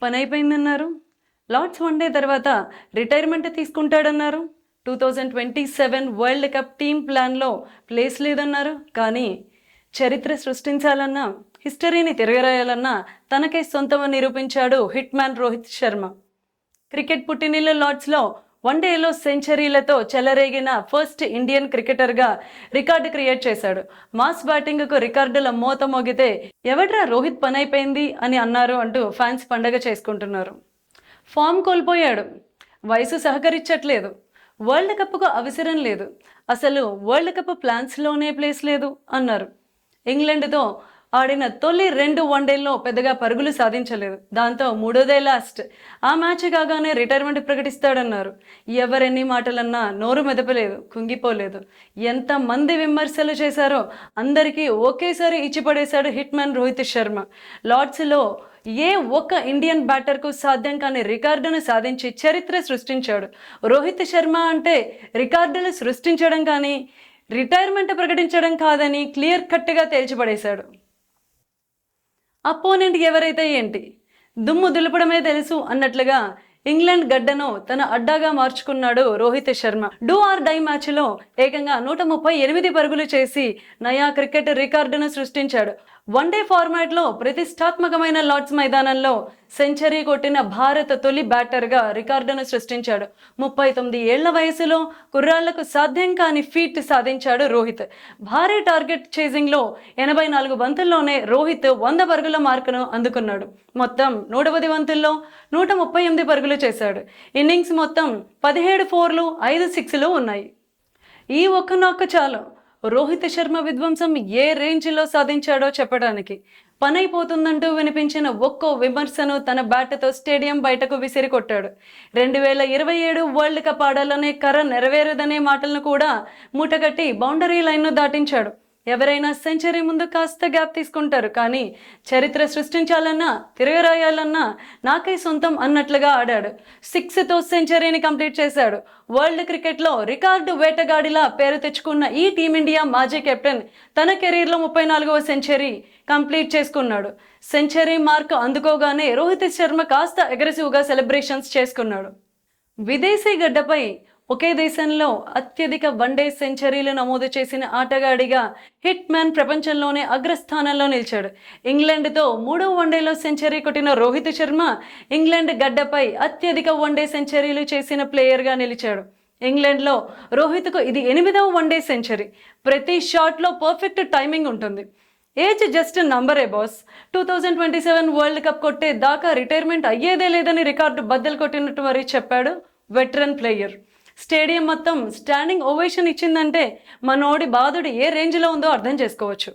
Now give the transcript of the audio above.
పని అయిపోయిందన్నారు. Lord's one day తర్వాత retirement తీసుకుంటాడన్నారు. 2027 world cup team ప్లాన్లో ప్లేస్ లేదన్నారు. కానీ చరిత్ర సృష్టించాలన్నా, హిస్టరీని తిరగరాయాలన్నా తనకే సొంతమని నిరూపించాడు hit man Rohit Sharma. Cricket పుట్టినిల్లు లార్డ్స్లో వన్డేలో సెంచరీలతో చెలరేగిన ఫస్ట్ ఇండియన్ క్రికెటర్గా రికార్డు క్రియేట్ చేశాడు. మాస్ బ్యాటింగ్కు రికార్డుల మోత మోగితే ఎవడ్రా రోహిత్ పని అయిపోయింది అని అన్నారు అంటూ ఫ్యాన్స్ పండగ చేసుకుంటున్నారు. ఫామ్ కోల్పోయాడు, వయసు సహకరించట్లేదు, వరల్డ్ కప్కు అవసరం లేదు, అసలు వరల్డ్ కప్ ప్లాన్స్లోనే ప్లేస్ లేదు అన్నారు. ఇంగ్లాండ్తో ఆడిన తొలి 2 వన్డేల్లో పెద్దగా పరుగులు సాధించలేదు. దాంతో మూడోదే లాస్ట్. ఆ మ్యాచ్ కాగానే రిటైర్మెంట్ ప్రకటిస్తాడన్నారు. ఎవరెన్ని మాటలన్నా నోరు మెదపలేదు, కుంగిపోలేదు. ఎంతమంది విమర్శలు చేశారో అందరికీ ఒకేసారి ఇచ్చిపడేశాడు హిట్ మ్యాన్ రోహిత్ శర్మ. లార్డ్స్లో ఏ ఒక్క ఇండియన్ బ్యాటర్కు సాధ్యం కాని రికార్డును సాధించి చరిత్ర సృష్టించాడు. రోహిత్ శర్మ అంటే రికార్డులు సృష్టించడం కానీ రిటైర్మెంట్ ప్రకటించడం కాదని క్లియర్ కట్గా తేల్చిపడేశాడు. అపోనెంట్ ఎవరైతే ఏంటి, దుమ్ము దులపడమే తెలుసు అన్నట్లుగా ఇంగ్లాండ్ గడ్డను తన అడ్డాగా మార్చుకున్నాడు Rohit Sharma. Do or die మ్యాచ్లో ఏకంగా 138 పరుగులు చేసి నయా క్రికెట్ రికార్డును సృష్టించాడు. వన్డే ఫార్మాట్లో ప్రతిష్టాత్మకమైన లార్డ్స్ మైదానంలో సెంచరీ కొట్టిన భారత తొలి బ్యాటర్గా రికార్డును సృష్టించాడు. 39 ఏళ్ల వయసులో కుర్రాళ్లకు సాధ్యం కాని ఫీట్ సాధించాడు రోహిత్. భారీ టార్గెట్ చేజింగ్లో 84 బంతుల్లోనే రోహిత్ 100 పరుగుల మార్కును అందుకున్నాడు. మొత్తం 110 బంతుల్లో 138 పరుగులు చేశాడు. ఇన్నింగ్స్ మొత్తం 17 4లు 5 6లు ఉన్నాయి. ఈ ఒక్క నాక్ చాలు రోహిత్ శర్మ విధ్వంసం ఏ రేంజ్లో సాధించాడో చెప్పడానికి. పనైపోతుందంటూ వినిపించిన ఒక్కో విమర్శను తన బ్యాట్తో స్టేడియం బయటకు విసిరి కొట్టాడు. 2027 వరల్డ్ కప్ ఆడాలనే కర నెరవేరదనే మాటలను కూడా మూటగట్టి బౌండరీ లైన్ను దాటించాడు. ఎవరైనా సెంచరీ ముందు కాస్త గ్యాప్ తీసుకుంటారు, కానీ చరిత్ర సృష్టించాలన్నా తిరగరాయాలన్నా నాకై సొంతం అన్నట్లుగా ఆడాడు. 6తో సెంచరీని కంప్లీట్ చేశాడు. వరల్డ్ క్రికెట్లో రికార్డు వేటగాడిలా పేరు తెచ్చుకున్న ఈ టీమిండియా మాజీ కెప్టెన్ తన కెరీర్లో 34వ సెంచరీ కంప్లీట్ చేసుకున్నాడు. సెంచరీ మార్క్ అందుకోగానే రోహిత్ శర్మ కాస్త అగ్రెసివ్గా సెలబ్రేషన్స్ చేసుకున్నాడు. విదేశీ గడ్డపై ఒకే దేశంలో అత్యధిక వన్డే సెంచరీలు నమోదు చేసిన ఆటగాడిగా హిట్ మ్యాన్ ప్రపంచంలోనే అగ్రస్థానంలో నిలిచాడు. ఇంగ్లాండ్తో 3వ వన్డేలో సెంచరీ కొట్టిన రోహిత్ శర్మ ఇంగ్లాండ్ గడ్డపై అత్యధిక వన్డే సెంచరీలు చేసిన ప్లేయర్గా నిలిచాడు. ఇంగ్లాండ్లో రోహిత్కు ఇది 8వ వన్డే సెంచరీ. ప్రతి షాట్లో పర్ఫెక్ట్ టైమింగ్ ఉంటుంది. ఏజ్ జస్ట్ నంబరే బాస్. 2027 వరల్డ్ కప్ కొట్టే దాకా రిటైర్మెంట్ అయ్యేదే లేదని రికార్డు బద్దలు కొట్టినట్టు మరి చెప్పాడు వెటరన్ ప్లేయర్. స్టేడియం మొత్తం స్టాండింగ్ ఓవేషన్ ఇచ్చిందంటే మనోడి బాధుడు ఏ రేంజ్లో ఉందో అర్థం చేసుకోవచ్చు.